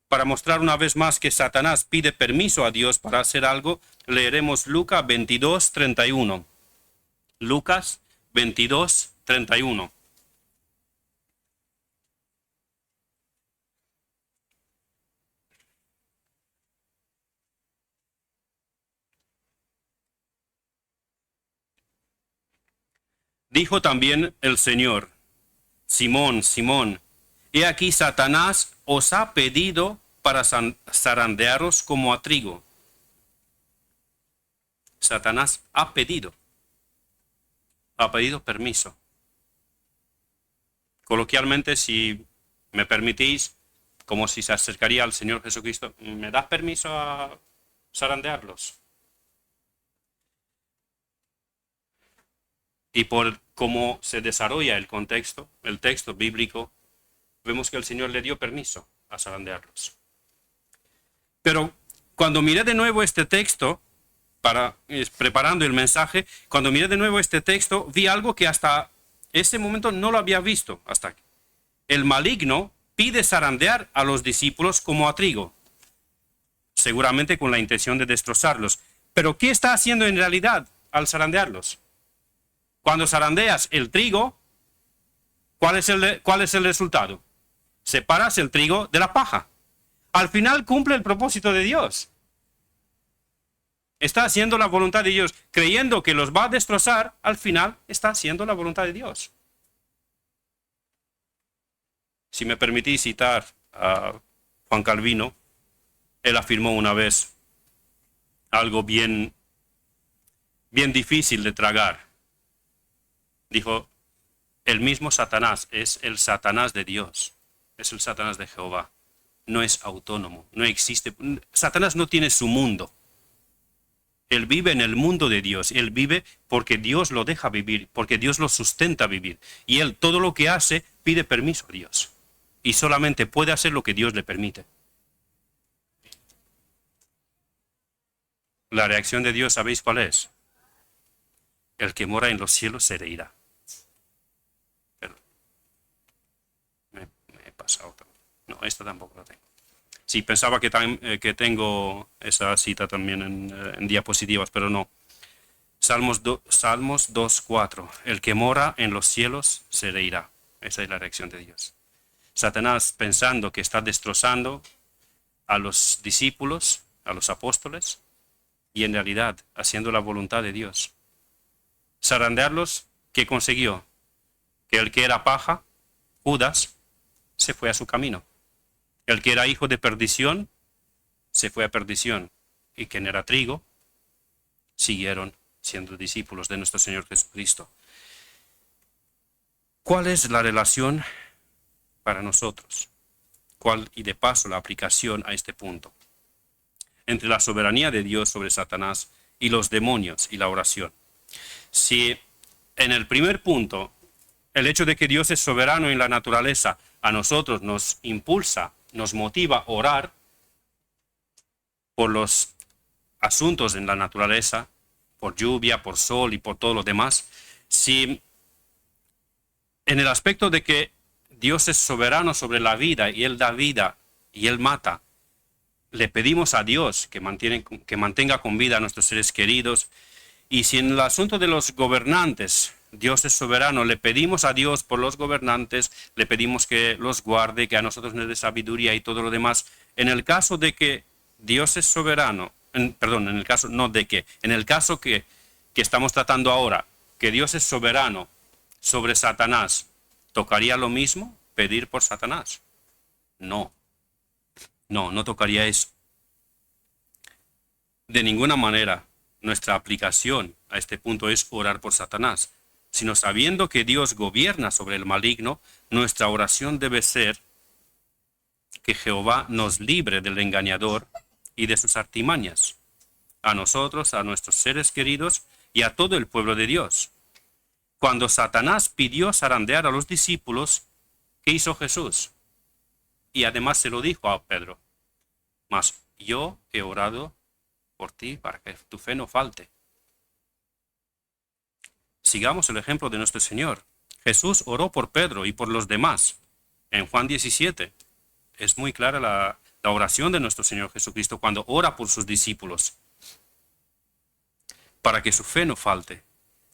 Para mostrar una vez más que Satanás pide permiso a Dios para hacer algo, leeremos Lucas 22, 31. Lucas 22, 31. Dijo también el Señor, Simón, Simón, he aquí Satanás os ha pedido para zarandearos como a trigo. Satanás ha pedido permiso. Coloquialmente, si me permitís, como si se acercaría al Señor Jesucristo, ¿me das permiso a zarandearlos? Y por cómo se desarrolla el texto bíblico, vemos que el Señor le dio permiso a zarandearlos. Pero cuando miré de nuevo este texto, preparando el mensaje, cuando miré de nuevo este texto, vi algo que hasta ese momento no lo había visto. Hasta aquí. El maligno pide zarandear a los discípulos como a trigo, seguramente con la intención de destrozarlos. Pero ¿qué está haciendo en realidad al zarandearlos? Cuando zarandeas el trigo, ¿cuál es el resultado? Separas el trigo de la paja. Al final cumple el propósito de Dios. Está haciendo la voluntad de Dios, creyendo que los va a destrozar, al final está haciendo la voluntad de Dios. Si me permitís citar a Juan Calvino, él afirmó una vez algo bien difícil de tragar. Dijo, el mismo Satanás es el Satanás de Dios, es el Satanás de Jehová. No es autónomo, no existe. Satanás no tiene su mundo. Él vive en el mundo de Dios. Él vive porque Dios lo deja vivir, porque Dios lo sustenta vivir. Y él todo lo que hace pide permiso a Dios. Y solamente puede hacer lo que Dios le permite. La reacción de Dios, ¿sabéis cuál es? El que mora en los cielos se reirá. Pero me he pasado. No, esta tampoco la tengo. Sí, pensaba que tengo esa cita también en diapositivas, pero no. Salmos 2:4. El que mora en los cielos se reirá. Esa es la reacción de Dios. Satanás, pensando que está destrozando a los discípulos, a los apóstoles, y en realidad haciendo la voluntad de Dios. Zarandearlos, ¿qué consiguió? Que el que era paja, Judas, se fue a su camino. El que era hijo de perdición, se fue a perdición. Y quien era trigo, siguieron siendo discípulos de nuestro Señor Jesucristo. ¿Cuál es la relación para nosotros? ¿Cuál, y de paso, la aplicación a este punto? Entre la soberanía de Dios sobre Satanás y los demonios y la oración. Si en el primer punto, el hecho de que Dios es soberano en la naturaleza, a nosotros nos impulsa, nos motiva a orar por los asuntos en la naturaleza, por lluvia, por sol y por todo lo demás, si en el aspecto de que Dios es soberano sobre la vida y Él da vida y Él mata, le pedimos a Dios que mantenga con vida a nuestros seres queridos, y si en el asunto de los gobernantes Dios es soberano, le pedimos a Dios por los gobernantes, le pedimos que los guarde, que a nosotros nos dé sabiduría y todo lo demás. En el caso de que Dios es soberano, en el caso que estamos tratando ahora, que Dios es soberano sobre Satanás, ¿tocaría lo mismo pedir por Satanás? No tocaría eso. De ninguna manera nuestra aplicación a este punto es orar por Satanás, sino sabiendo que Dios gobierna sobre el maligno, nuestra oración debe ser que Jehová nos libre del engañador y de sus artimañas, a nosotros, a nuestros seres queridos y a todo el pueblo de Dios. Cuando Satanás pidió zarandear a los discípulos, ¿qué hizo Jesús? Y además se lo dijo a Pedro: mas yo he orado por ti para que tu fe no falte. Sigamos el ejemplo de nuestro Señor. Jesús oró por Pedro y por los demás. En Juan 17 es muy clara la oración de nuestro Señor Jesucristo cuando ora por sus discípulos, para que su fe no falte.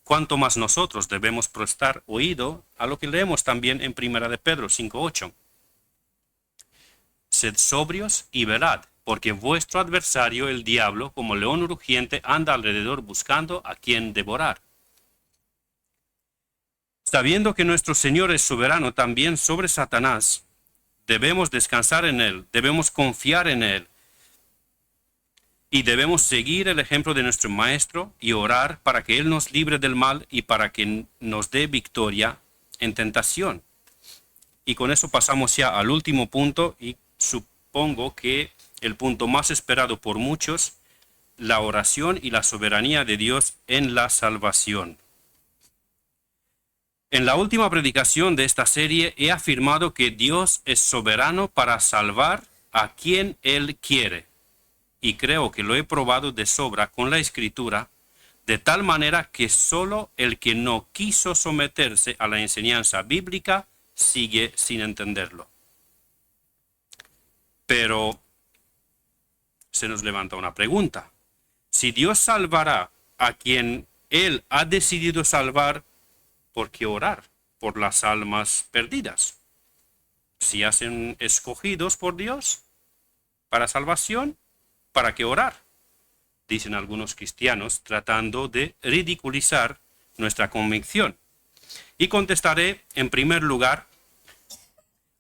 Cuanto más nosotros debemos prestar oído a lo que leemos también en 1 de Pedro 5:8. Sed sobrios y velad, porque vuestro adversario, el diablo, como león rugiente, anda alrededor buscando a quien devorar. Sabiendo que nuestro Señor es soberano también sobre Satanás, debemos descansar en Él, debemos confiar en Él, y debemos seguir el ejemplo de nuestro Maestro y orar para que Él nos libre del mal y para que nos dé victoria en tentación. Y con eso pasamos ya al último punto, y supongo que el punto más esperado por muchos: la oración y la soberanía de Dios en la salvación. En la última predicación de esta serie he afirmado que Dios es soberano para salvar a quien Él quiere. Y creo que lo he probado de sobra con la Escritura, de tal manera que solo el que no quiso someterse a la enseñanza bíblica sigue sin entenderlo. Pero se nos levanta una pregunta. Si Dios salvará a quien Él ha decidido salvar, ¿por qué orar por las almas perdidas? Si hacen escogidos por Dios para salvación, ¿para qué orar? Dicen algunos cristianos, tratando de ridiculizar nuestra convicción. Y contestaré, en primer lugar,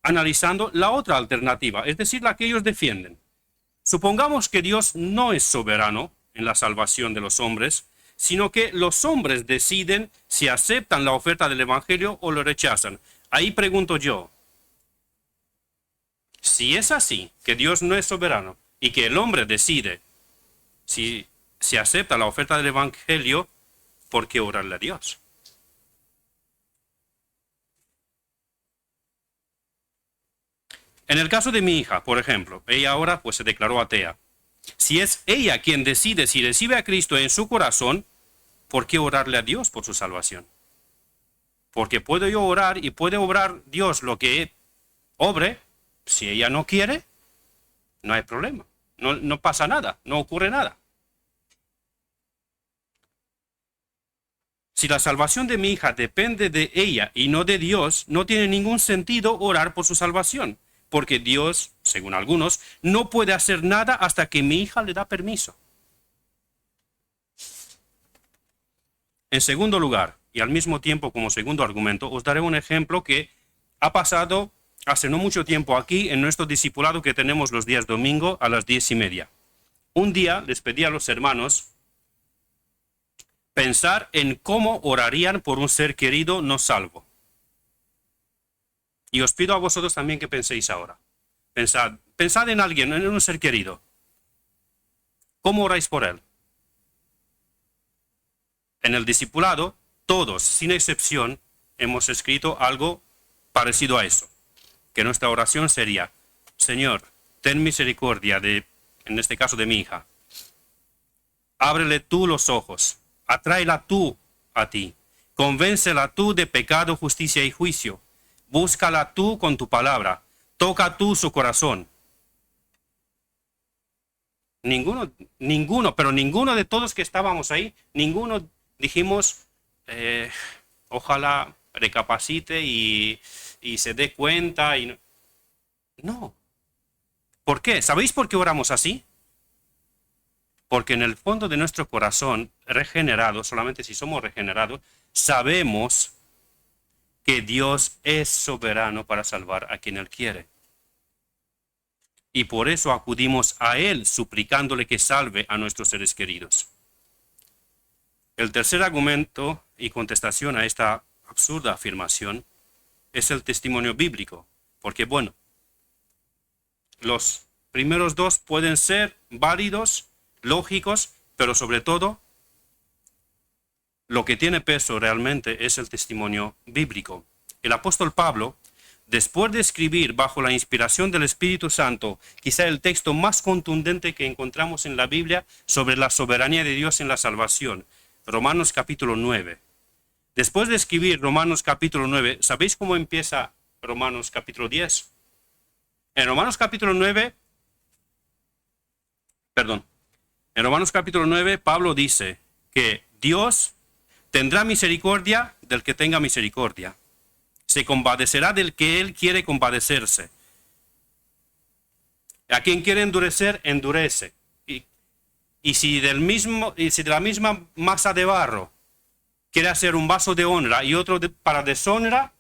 analizando la otra alternativa, es decir, la que ellos defienden. Supongamos que Dios no es soberano en la salvación de los hombres, sino que los hombres deciden si aceptan la oferta del Evangelio o lo rechazan. Ahí pregunto yo, si es así, que Dios no es soberano y que el hombre decide si acepta la oferta del Evangelio, ¿por qué orarle a Dios? En el caso de mi hija, por ejemplo, ella ahora pues se declaró atea. Si es ella quien decide si recibe a Cristo en su corazón, ¿por qué orarle a Dios por su salvación? Porque puedo yo orar y puede obrar Dios lo que obre. Si ella no quiere, no hay problema. No pasa nada, no ocurre nada. Si la salvación de mi hija depende de ella y no de Dios, no tiene ningún sentido orar por su salvación, porque Dios, según algunos, no puede hacer nada hasta que mi hija le da permiso. En segundo lugar, y al mismo tiempo como segundo argumento, os daré un ejemplo que ha pasado hace no mucho tiempo aquí en nuestro discipulado que tenemos los días domingo a las 10:30. Un día les pedí a los hermanos pensar en cómo orarían por un ser querido no salvo. Y os pido a vosotros también que penséis ahora. Pensad en alguien, en un ser querido. ¿Cómo oráis por él? En el discipulado, todos, sin excepción, hemos escrito algo parecido a eso. Que nuestra oración sería, Señor, ten misericordia en este caso de mi hija. Ábrele tú los ojos, atráela tú a ti, convéncela tú de pecado, justicia y juicio. Búscala tú con tu palabra, toca tú su corazón. Ninguno de todos que estábamos ahí, ninguno dijimos, ojalá recapacite y se dé cuenta. No. ¿Por qué? ¿Sabéis por qué oramos así? Porque en el fondo de nuestro corazón, regenerado, solamente si somos regenerados, sabemos que Dios es soberano para salvar a quien Él quiere. Y por eso acudimos a Él suplicándole que salve a nuestros seres queridos. El tercer argumento y contestación a esta absurda afirmación es el testimonio bíblico. Porque bueno, los primeros dos pueden ser válidos, lógicos, pero sobre todo, lo que tiene peso realmente es el testimonio bíblico. El apóstol Pablo, después de escribir bajo la inspiración del Espíritu Santo, quizá el texto más contundente que encontramos en la Biblia sobre la soberanía de Dios en la salvación, Romanos capítulo 9. Después de escribir Romanos capítulo 9, ¿sabéis cómo empieza Romanos capítulo 10? En Romanos capítulo 9, Pablo dice que Dios tendrá misericordia del que tenga misericordia. Se compadecerá del que Él quiere compadecerse. A quien quiere endurecer, endurece. Y si de la misma masa de barro quiere hacer un vaso de honra y otro para deshonra,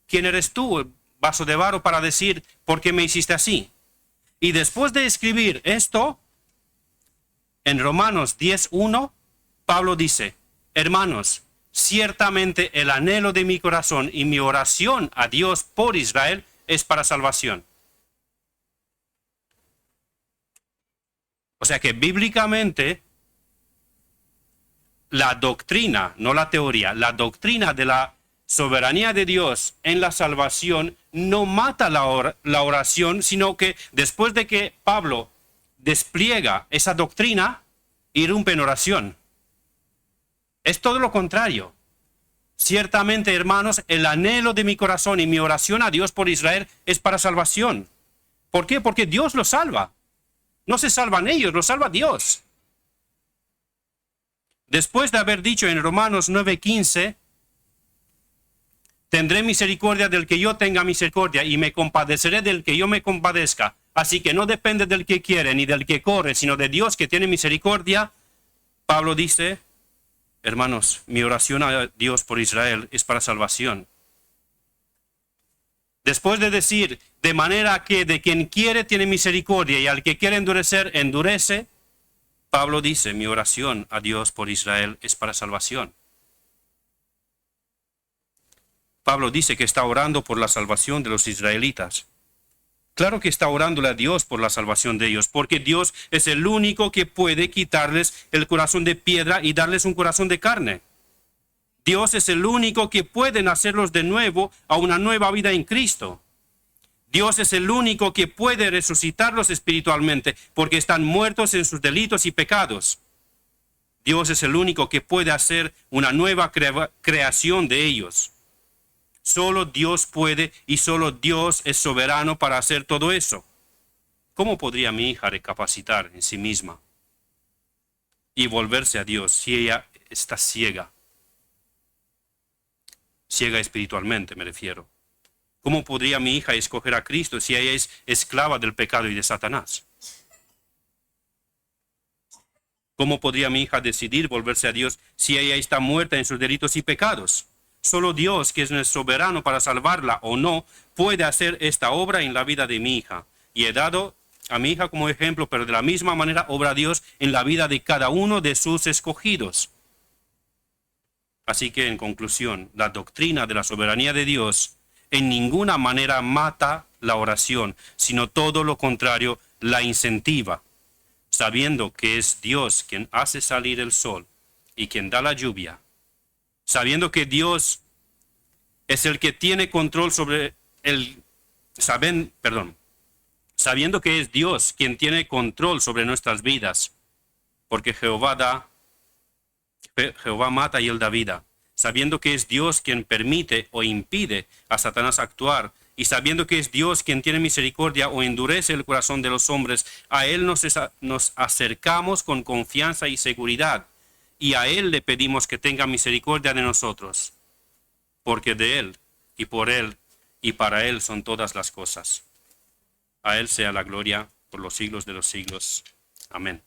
¿quién eres tú, el vaso de barro, para decir por qué me hiciste así? Y después de escribir esto, en Romanos 10:1, Pablo dice, hermanos, ciertamente el anhelo de mi corazón y mi oración a Dios por Israel es para salvación. O sea que bíblicamente la doctrina, no la teoría, la doctrina de la soberanía de Dios en la salvación no mata la oración, sino que después de que Pablo despliega esa doctrina, irrumpe en oración. Es todo lo contrario. Ciertamente, hermanos, el anhelo de mi corazón y mi oración a Dios por Israel es para salvación. ¿Por qué? Porque Dios los salva. No se salvan ellos, los salva Dios. Después de haber dicho en Romanos 9:15, tendré misericordia del que yo tenga misericordia y me compadeceré del que yo me compadezca. Así que no depende del que quiere ni del que corre, sino de Dios que tiene misericordia. Pablo dice, hermanos, mi oración a Dios por Israel es para salvación. Después de decir, de manera que de quien quiere tiene misericordia y al que quiere endurecer, endurece, Pablo dice, mi oración a Dios por Israel es para salvación. Pablo dice que está orando por la salvación de los israelitas. Claro que está orándole a Dios por la salvación de ellos, porque Dios es el único que puede quitarles el corazón de piedra y darles un corazón de carne. Dios es el único que puede hacerlos de nuevo a una nueva vida en Cristo. Dios es el único que puede resucitarlos espiritualmente, porque están muertos en sus delitos y pecados. Dios es el único que puede hacer una nueva creación de ellos. Solo Dios puede y solo Dios es soberano para hacer todo eso. ¿Cómo podría mi hija recapacitar en sí misma y volverse a Dios si ella está ciega? Ciega espiritualmente, me refiero. ¿Cómo podría mi hija escoger a Cristo si ella es esclava del pecado y de Satanás? ¿Cómo podría mi hija decidir volverse a Dios si ella está muerta en sus delitos y pecados? Solo Dios, que es soberano para salvarla o no, puede hacer esta obra en la vida de mi hija. Y he dado a mi hija como ejemplo, pero de la misma manera obra Dios en la vida de cada uno de sus escogidos. Así que en conclusión, la doctrina de la soberanía de Dios en ninguna manera mata la oración, sino todo lo contrario, la incentiva, sabiendo que es Dios quien hace salir el sol y quien da la lluvia. Sabiendo que Dios es el que tiene control sobre sabiendo que es Dios quien tiene control sobre nuestras vidas, porque Jehová mata y él da vida. Sabiendo que es Dios quien permite o impide a Satanás actuar, y sabiendo que es Dios quien tiene misericordia o endurece el corazón de los hombres, a él nos acercamos con confianza y seguridad. Y a Él le pedimos que tenga misericordia de nosotros, porque de Él y por Él y para Él son todas las cosas. A Él sea la gloria por los siglos de los siglos. Amén.